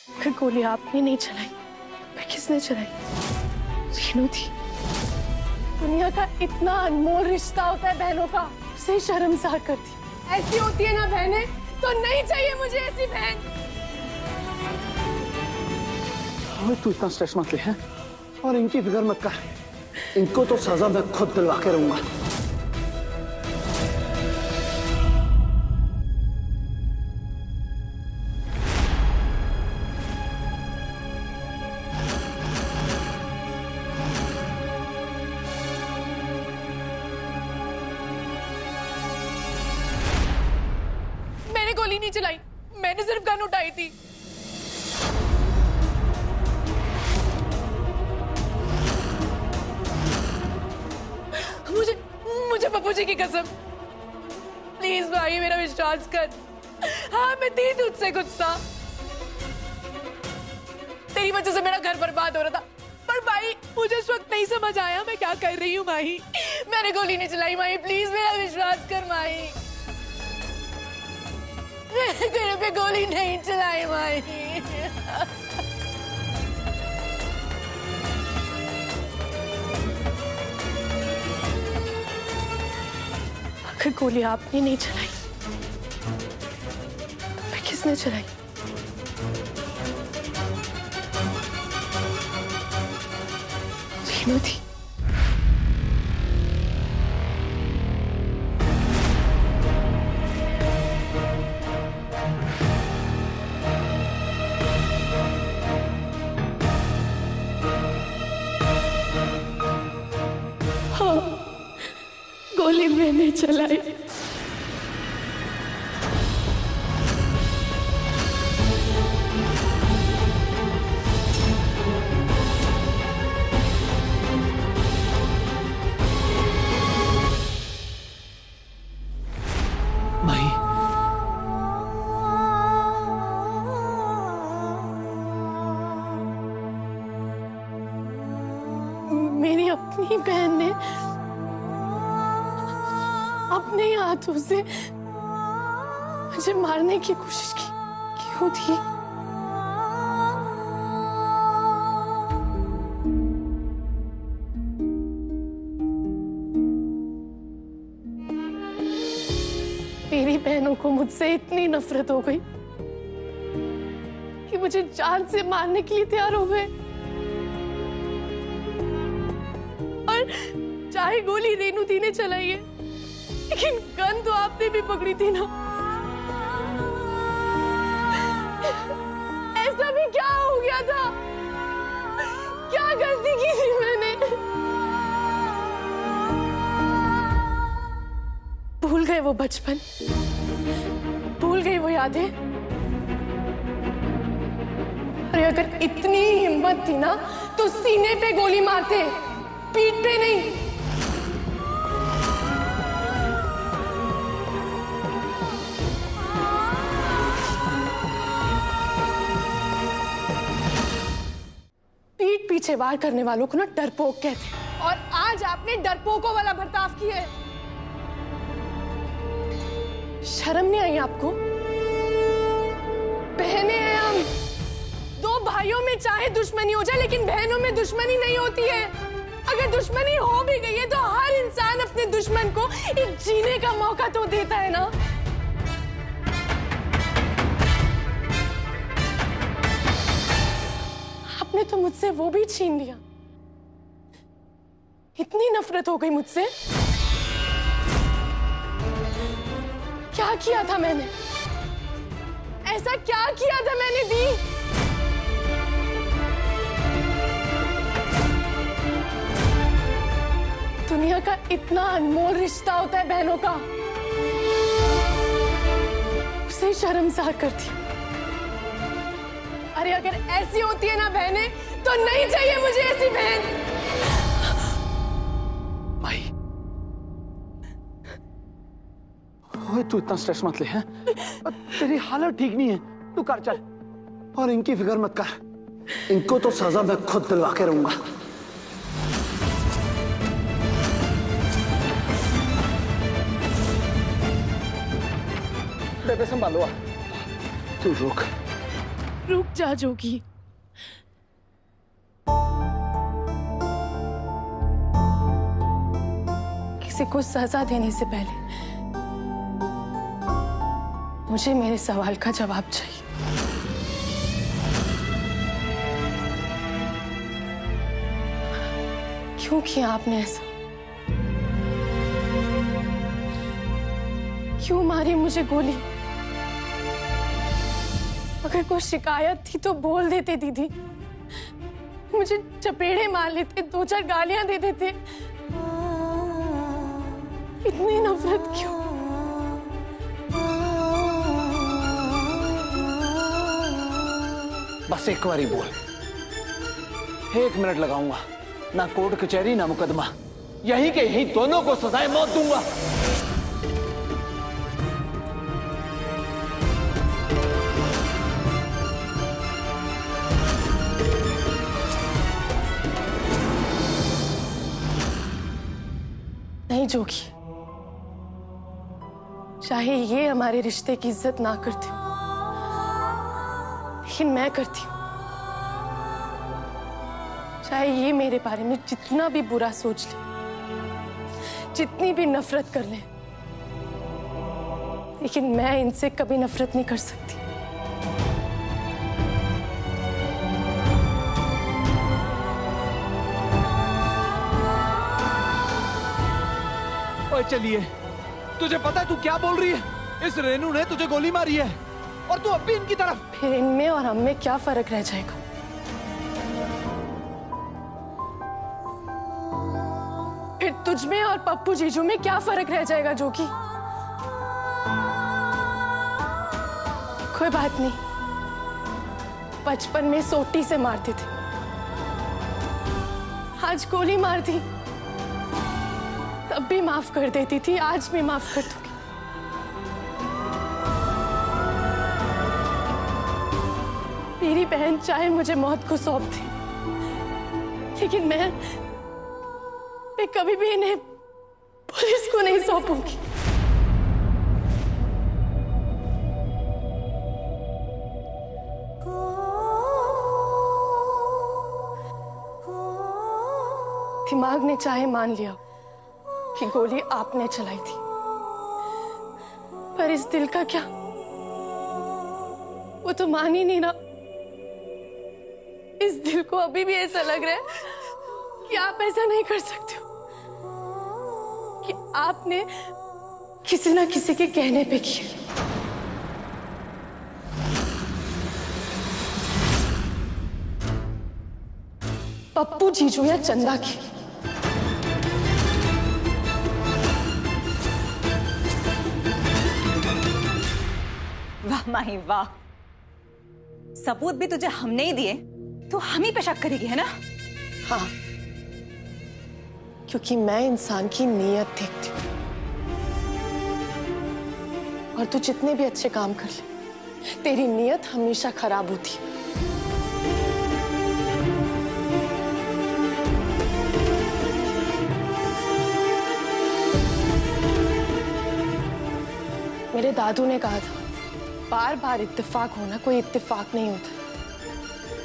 फिर गोली आपने नहीं चलाई, फिर किसने चलाई? रेनू थी। दुनिया का इतना अनमोल रिश्ता होता है बहनों का, उसे शर्मसार कर दी। ऐसी होती है ना बहनें, तो नहीं चाहिए मुझे ऐसी बहन। तू इतना स्ट्रेस मत ले हैं और इनकी फिक्र मत कर, इनको तो सजा मैं खुद दिलवा के रहूंगा। मैंने गोली नहीं चलाई, मैंने सिर्फ गन उठाई थी। मुझे पप्पू जी की कसम, प्लीज भाई मेरा विश्वास कर। हाँ मैं थी तुझसे गुस्सा, तेरी वजह से मेरा घर बर्बाद हो रहा था, पर भाई मुझे उस वक्त नहीं समझ आया मैं क्या कर रही हूँ। माही मैंने गोली नहीं चलाई, माही प्लीज मेरा विश्वास कर। माही मैंने तेरे पे गोली नहीं चलाई माही। अगर गोली आपने नहीं चलाई, फिर किसने चलाई? रेनू थी। हाँ, गोली मैंने चलाई। माही, मेरी अपनी बहन ने अपने हाथों से मुझे मारने की कोशिश की, क्यों थी? मेरी बहनों को मुझसे इतनी नफरत हो गई कि मुझे जान से मारने के लिए तैयार हो गए। और चाहे गोली रेनू दी ने चलाई है, लेकिन गन तो आपने भी पकड़ी थी ना। ऐसा भी क्या हो गया था? क्या गलती की थी मैंने? भूल गए वो बचपन, भूल गई वो यादें। अरे अगर इतनी हिम्मत थी ना तो सीने पे गोली मारते, पीठ पे नहीं। पीठ पीछे वार करने वालों को ना डरपोक कहते हैं, और आज आपने डरपोकों वाला बर्ताव किया है। शर्म नहीं आई आपको? बहनें हैं हम, दो भाइयों में चाहे दुश्मनी हो जाए लेकिन बहनों में दुश्मनी नहीं होती है। अगर दुश्मनी हो भी गई है तो हर इंसान अपने दुश्मन को एक जीने का मौका तो देता है ना। आपने तो मुझसे वो भी छीन लिया। इतनी नफरत हो गई मुझसे। क्या किया था मैंने? ऐसा क्या किया था मैंने दी? दुनिया का इतना अनमोल रिश्ता होता है बहनों का, उसे शर्मसार कर दिया। अरे अगर ऐसी होती है ना बहनें, तो नहीं चाहिए मुझे ऐसी बहन। माही, ओए तू इतना स्ट्रेस मत ले हैं, तेरी हालत ठीक नहीं है, तू घर चल और इनकी फिक्र मत कर, इनको तो सजा मैं खुद दिलवा के रहूंगा। बेबे संभालो, तू रुक, रुक जा जोगी। किसी को सजा देने से पहले मुझे मेरे सवाल का जवाब चाहिए। क्यों किया आपने ऐसा? क्यों मारी मुझे गोली? अगर कोई शिकायत थी तो बोल देते दीदी, मुझे चपेड़े मार लेते, 2-4 गालियां दे देते। इतनी नफरत क्यों? बस एक बारी बोल, 1 मिनट लगाऊंगा, ना कोर्ट कचहरी ना मुकदमा, यहीं के यहीं दोनों को सजाए मौत दूंगा। नहीं जोगी, चाहे ये हमारे रिश्ते की इज्जत ना करते, लेकिन मैं करती हूँ। चाहे ये मेरे बारे में जितना भी बुरा सोच ले, जितनी भी नफरत कर ले, लेकिन मैं इनसे कभी नफरत नहीं कर सकती। ओए चलिए, तुझे पता है तू क्या बोल रही है? इस रेनू ने तुझे गोली मारी है और तू अब भी इनकी तरफ। फिर इनमें और हम में क्या फर्क रह जाएगा? फिर तुझ में और पप्पू जीजू में क्या फर्क रह जाएगा जोगी? कोई बात नहीं, बचपन में सोटी से मारते थे, आज गोली मार दी, तब भी माफ कर देती थी, आज भी माफ कर दूंगी। मेरी बहन चाहे मुझे मौत को सौंप दे, लेकिन मैं कभी भी इन्हें पुलिस को नहीं सौंपूंगी। दिमाग ने चाहे मान लिया कि गोली आपने चलाई थी, पर इस दिल का क्या? वो तो मान ही नहीं रहा। इस दिल को अभी भी ऐसा लग रहा है कि आप ऐसा नहीं कर सकते हो, कि आपने किसी ना किसी के कहने पे किया। पप्पू जीजू या चंदा की। वाह माही वाह, सबूत भी तुझे हमने ही दिए, तो हम ही पे शक करेगी, है ना? हाँ, क्योंकि मैं इंसान की नीयत देखती हूँ, और तू जितने भी अच्छे काम कर ले, तेरी नीयत हमेशा खराब होती है। मेरे दादू ने कहा था, बार बार इत्तेफाक होना कोई इत्तेफाक नहीं होता,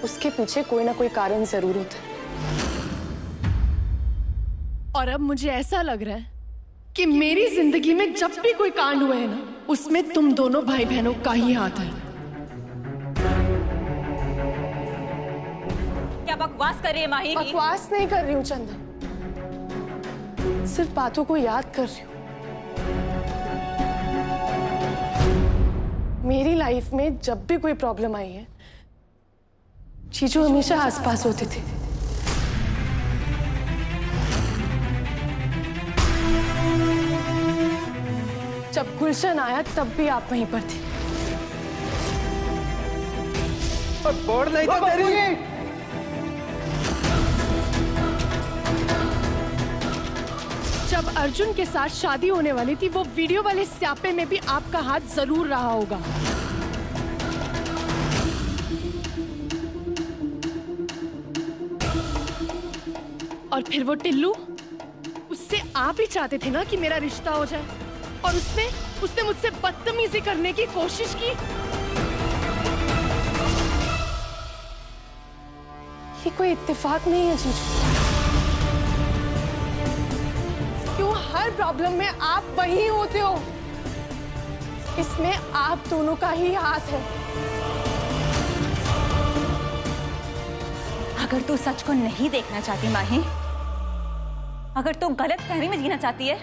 उसके पीछे कोई ना कोई कारण जरूर होता है। और अब मुझे ऐसा लग रहा है कि मेरी जिंदगी में जब भी कोई कांड हुआ है ना, उसमें तुम दोनों भाई बहनों का ही हाथ है। क्या बकवास कर रही है माही? बकवास नहीं कर रही हूँ चंदा, सिर्फ बातों को याद कर रही हूँ। मेरी लाइफ में जब भी कोई प्रॉब्लम आई है, जीजू हमेशा आसपास होते थे। जब गुलशन आया तब भी आप वहीं पर थे। बोर्ड नहीं था तेरी। जब अर्जुन के साथ शादी होने वाली थी, वो वीडियो वाले स्यापे में भी आपका हाथ जरूर रहा होगा। और फिर वो टिल्लू, उससे आप ही चाहते थे ना कि मेरा रिश्ता हो जाए, और उसने मुझसे बदतमीजी करने की कोशिश की। ये कोई इत्तेफाक नहीं है जीजू। क्यों हर प्रॉब्लम में आप वही होते हो? इसमें आप दोनों का ही हाथ है। अगर तू सच को नहीं देखना चाहती माही, अगर तू गलत फहमी में जीना चाहती है,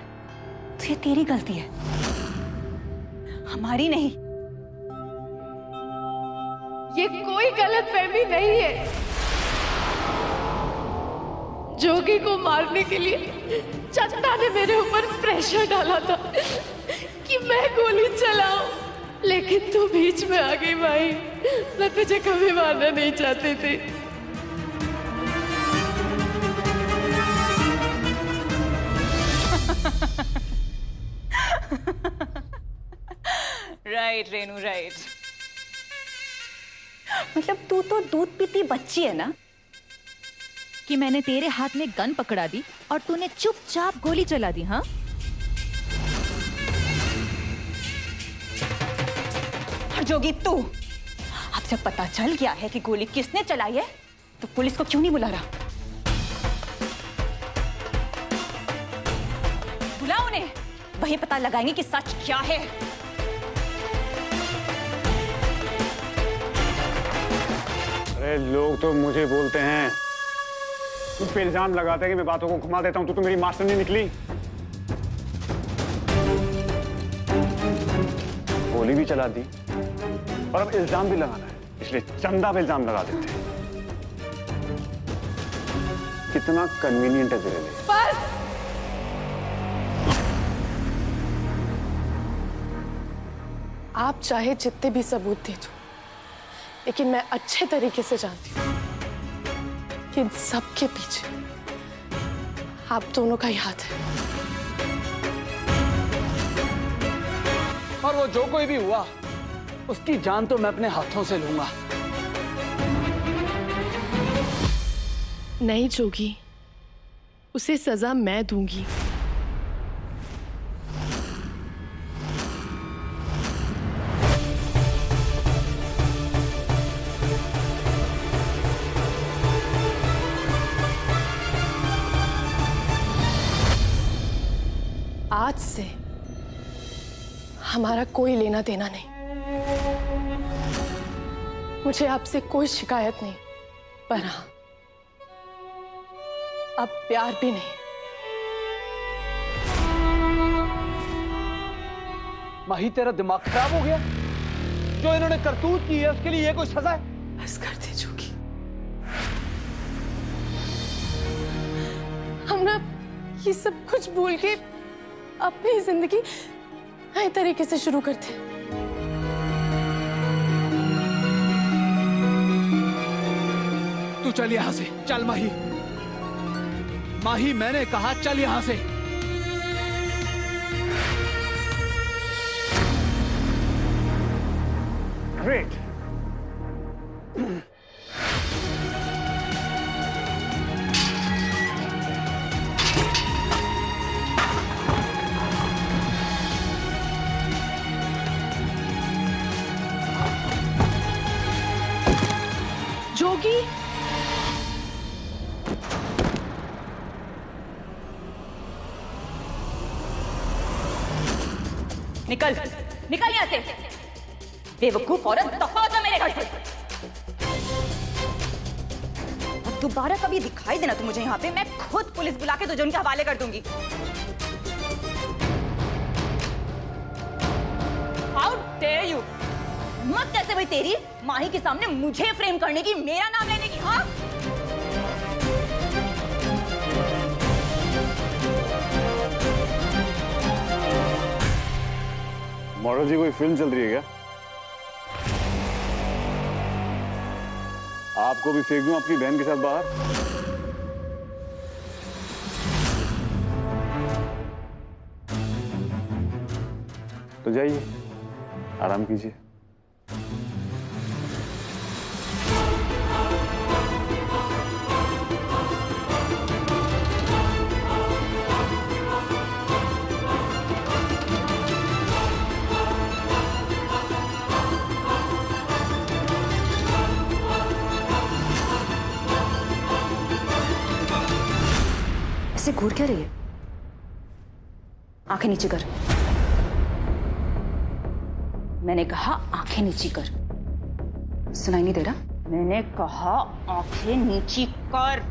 तो ये तेरी गलती है, हमारी नहीं। ये कोई गलतफहमी नहीं है। जोगी को मारने के लिए चंदा ने मेरे ऊपर प्रेशर डाला था कि मैं गोली चलाऊं, लेकिन तू बीच में आ गई भाई। मैं तुझे कभी मारना नहीं चाहती थी। Right Renu, right. मतलब तू तो दूध पीती बच्ची है ना, कि मैंने तेरे हाथ में गन पकड़ा दी और तूने चुपचाप गोली चला दी। हाँ, और जोगी तू, अब जब पता चल गया है कि गोली किसने चलाई है, तो पुलिस को क्यों नहीं बुला रहा? बुलाओ उन्हें, वही पता लगाएंगे कि सच क्या है। अरे लोग तो मुझे बोलते हैं, मुझ पे इल्जाम लगाते हैं कि मैं बातों को घुमा देता हूं। तू तो मेरी मास्टर नहीं निकली। गोली भी चला दी और अब इल्जाम भी लगाना है, इसलिए चंदा पे इल्जाम लगा देते हैं। कितना कन्वीनियंट है तेरे लिए। बस आप चाहे जितने भी सबूत दे दो, लेकिन मैं अच्छे तरीके से जानती हूँ कि इन सब के पीछे आप दोनों का ही हाथ है। और वो जो कोई भी हुआ, उसकी जान तो मैं अपने हाथों से लूंगा। नहीं जोगी, उसे सजा मैं दूंगी। आज से हमारा कोई लेना देना नहीं। मुझे आपसे कोई शिकायत नहीं, पर हाँ, अब प्यार भी नहीं। माही, तेरा दिमाग खराब हो गया? जो इन्होंने करतूत की है उसके लिए ये कोई सजा है? बस कर दे जोगी। हम ना ये सब कुछ भूल के अपनी जिंदगी नए तरीके से शुरू करते हैं। तू चल यहां से, चल माही। माही, मैंने कहा चल यहां से। ग्रेट। जोगी, निकल निकल यहाँ से, बेवकूफ औरत, दफा हो जा मेरे घर से। अब दोबारा कभी दिखाई देना तो मुझे यहाँ पे, मैं खुद पुलिस बुला के तुझे उनके हवाले कर दूंगी। How dare you! मत कैसे भाई तेरी माही के सामने मुझे फ्रेम करने की, मेरा नाम लेने की। हाँ, मॉडल जी, कोई फिल्म चल रही है क्या? आपको भी फेंक दूं अपनी बहन के साथ बाहर? तो जाइए, आराम कीजिए। ऐसे घूर क्या रही है? आंखें नीचे कर। मैंने कहा आंखें नीची कर। सुनाई नहीं दे रहा? मैंने कहा आंखें नीची कर।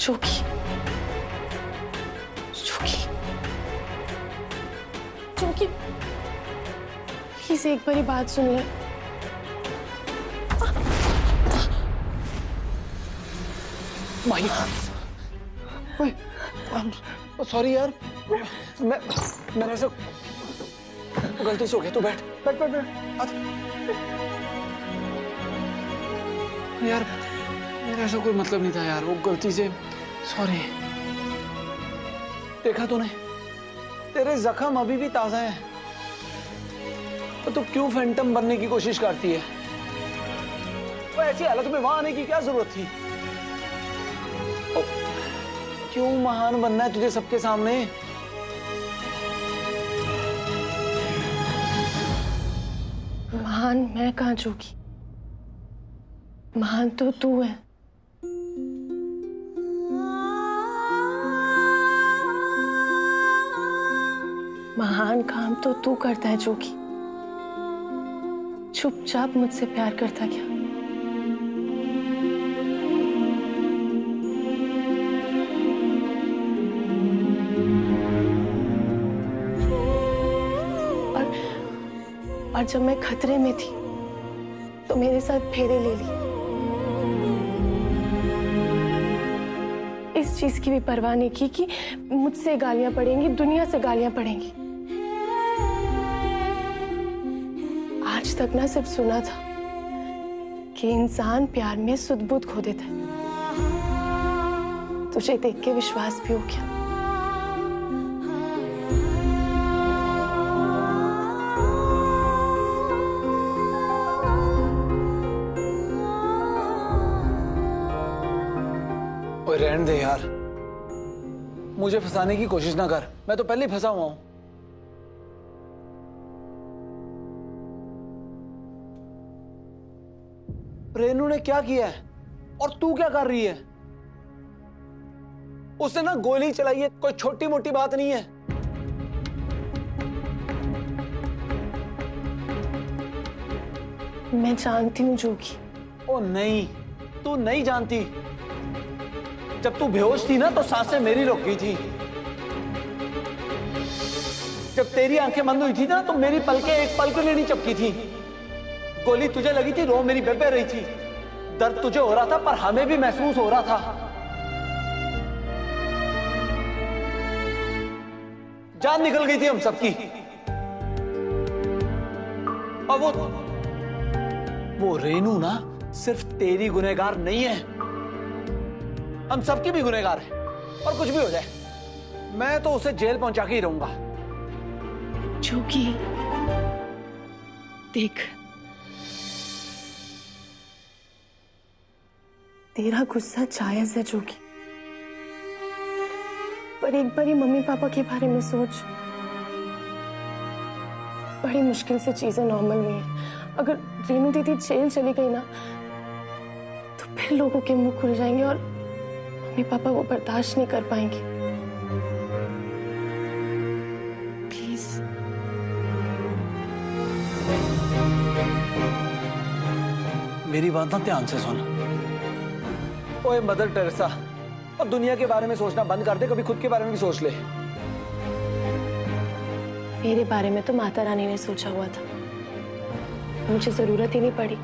चौकी, चौकी, चौकी, प्लीज एक बारी बात सुन ले। माही, सॉरी यार, मैंने ऐसा गलती से हो गया। तू बैठ बैठ बैठ बैठ। यार मेरा ऐसा कोई मतलब नहीं था यार, वो गलती से, सॉरी। देखा तूने, तेरे जख्म अभी भी ताजा हैं, तो तू क्यों फैंटम बनने की कोशिश करती है? वो ऐसी हालत में वहां आने की क्या जरूरत थी? क्यों महान बनना है तुझे सबके सामने? महान मैं कहाँ चौकी, महान तो तू है। महान काम तो तू करता है चौकी। चुपचाप मुझसे प्यार करता क्या? और जब मैं खतरे में थी तो मेरे साथ फेरे ले ली। इस चीज की भी परवाह नहीं की कि मुझसे गालियां पड़ेंगी, दुनिया से गालियां पड़ेंगी। आज तक ना सिर्फ सुना था कि इंसान प्यार में सुध बुध खो देता है। तुझे देख के विश्वास भी हो गया। रहने दे यार, मुझे फंसाने की कोशिश ना कर, मैं तो पहले ही फंसा हुआ हूं। रेनू ने क्या किया है और तू क्या कर रही है? उसने ना गोली चलाई है, कोई छोटी मोटी बात नहीं है। मैं जानती हूँ जोगी। ओ नहीं, तू नहीं जानती। जब तू बेहोश थी ना तो सांसें मेरी रुक गई थी। जब तेरी आंखें बंद हुई थी ना तो मेरी पलकें एक पल के लिए नहीं चपकी थी। गोली तुझे लगी थी, रो मेरी बेबे रही थी। दर्द तुझे हो रहा था पर हमें भी महसूस हो रहा था। जान निकल गई थी हम सबकी। और वो रेनू ना सिर्फ तेरी गुनहगार नहीं है, हम सबकी भी गुनहगार है। और कुछ भी हो जाए मैं तो उसे जेल पहुंचा के ही रहूंगा। जोगी देख, तेरा गुस्सा जायज है जोगी, पर एक बारी मम्मी पापा के बारे में सोच। बड़ी मुश्किल से चीजें नॉर्मल हुई हैं। अगर रेनू दीदी जेल चली गई ना तो फिर लोगों के मुंह खुल जाएंगे और मम्मी पापा वो बर्दाश्त नहीं कर पाएंगे। प्लीज। मेरी बात ना ध्यान से सुन। ओए मदर टेरेसा, अब दुनिया के बारे में सोचना बंद कर दे, कभी खुद के बारे में भी सोच ले। मेरे बारे में तो माता रानी ने सोचा हुआ था, मुझे जरूरत ही नहीं पड़ी।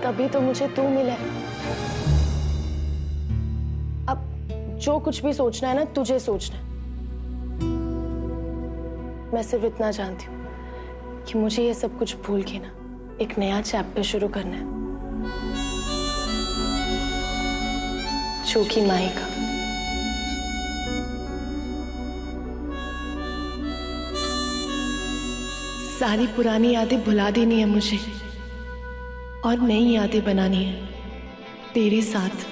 तभी तो मुझे तू मिला है। अब जो कुछ भी सोचना है ना तुझे सोचना है। मैं सिर्फ इतना जानती हूँ कि मुझे ये सब कुछ भूल के ना एक नया चैप्टर शुरू करना है, जो कि माई का। सारी पुरानी यादें भुला देनी है मुझे और नई यादें बनानी है तेरे साथ।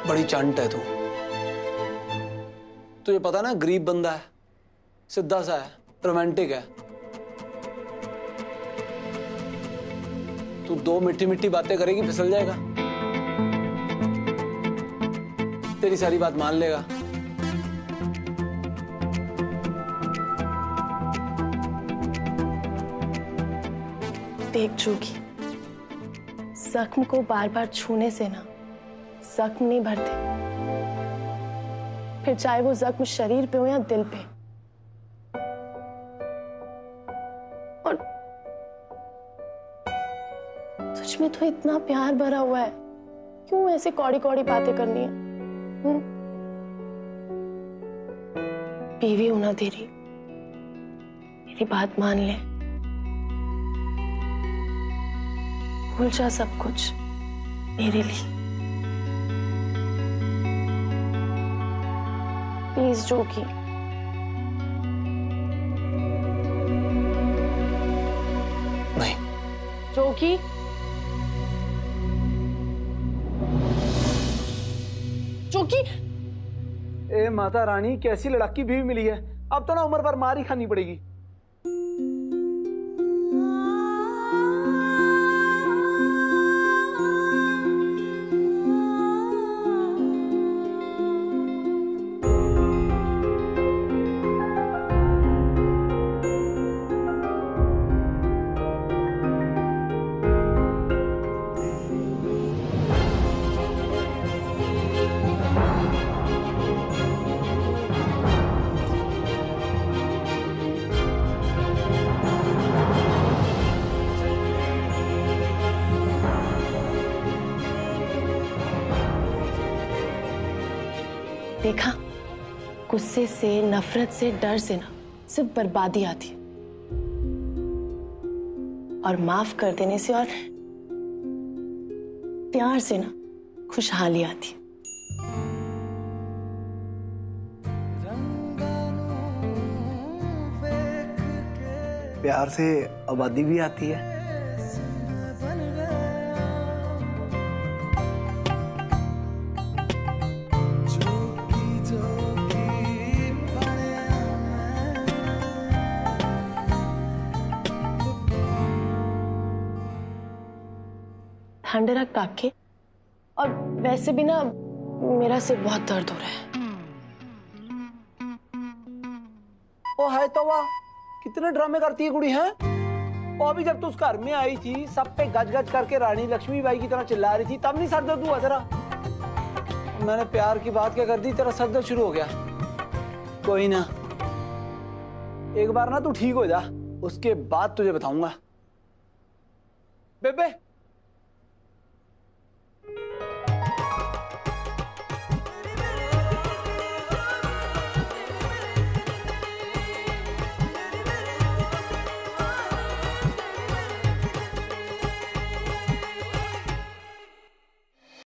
बड़ी चंट है तू। तुझे पता ना, गरीब बंदा है, सीधा सा है, रोमांटिक है। तू दो मीठी मीठी बातें करेगी फिसल जाएगा, तेरी सारी बात मान लेगा। देख जोगी, जख्म को बार बार छूने से ना जख्म नहीं भरते, फिर चाहे वो जख्म शरीर पे हो या दिल पे। और तुझ में तो इतना प्यार भरा हुआ है, क्यों ऐसे कौड़ी कौड़ी बातें करनी है? बीवी हूं ना तेरी, मेरी बात मान ले, भूल जा सब कुछ मेरे लिए, प्लीज जोगी। नहीं जोगी, जोगी। ए माता रानी, कैसी लड़की बीवी मिली है, अब तो ना उम्र भर मार ही खानी पड़ेगी। देखा, गुस्से से, नफरत से, डर से ना सिर्फ बर्बादी आती है, और माफ कर देने से और प्यार से ना खुशहाली आती है। प्यार से आबादी भी आती है। ठंड रख काके, और वैसे भी ना मेरा सिर बहुत दर्द हो रहा है। ओ है तो वाह, कितने ड्रामे करती है कुड़ी है। और अभी जब तू उस घर में आई थी, सब पे गज गज करके रानी लक्ष्मीबाई की तरह चिल्ला रही थी, तब नहीं सर दर्द हुआ तेरा? मैंने प्यार की बात क्या कर दी, तेरा सर दर्द शुरू हो गया। कोई ना, एक बार ना तू ठीक हो जा, उसके बाद तुझे बताऊंगा। बेबे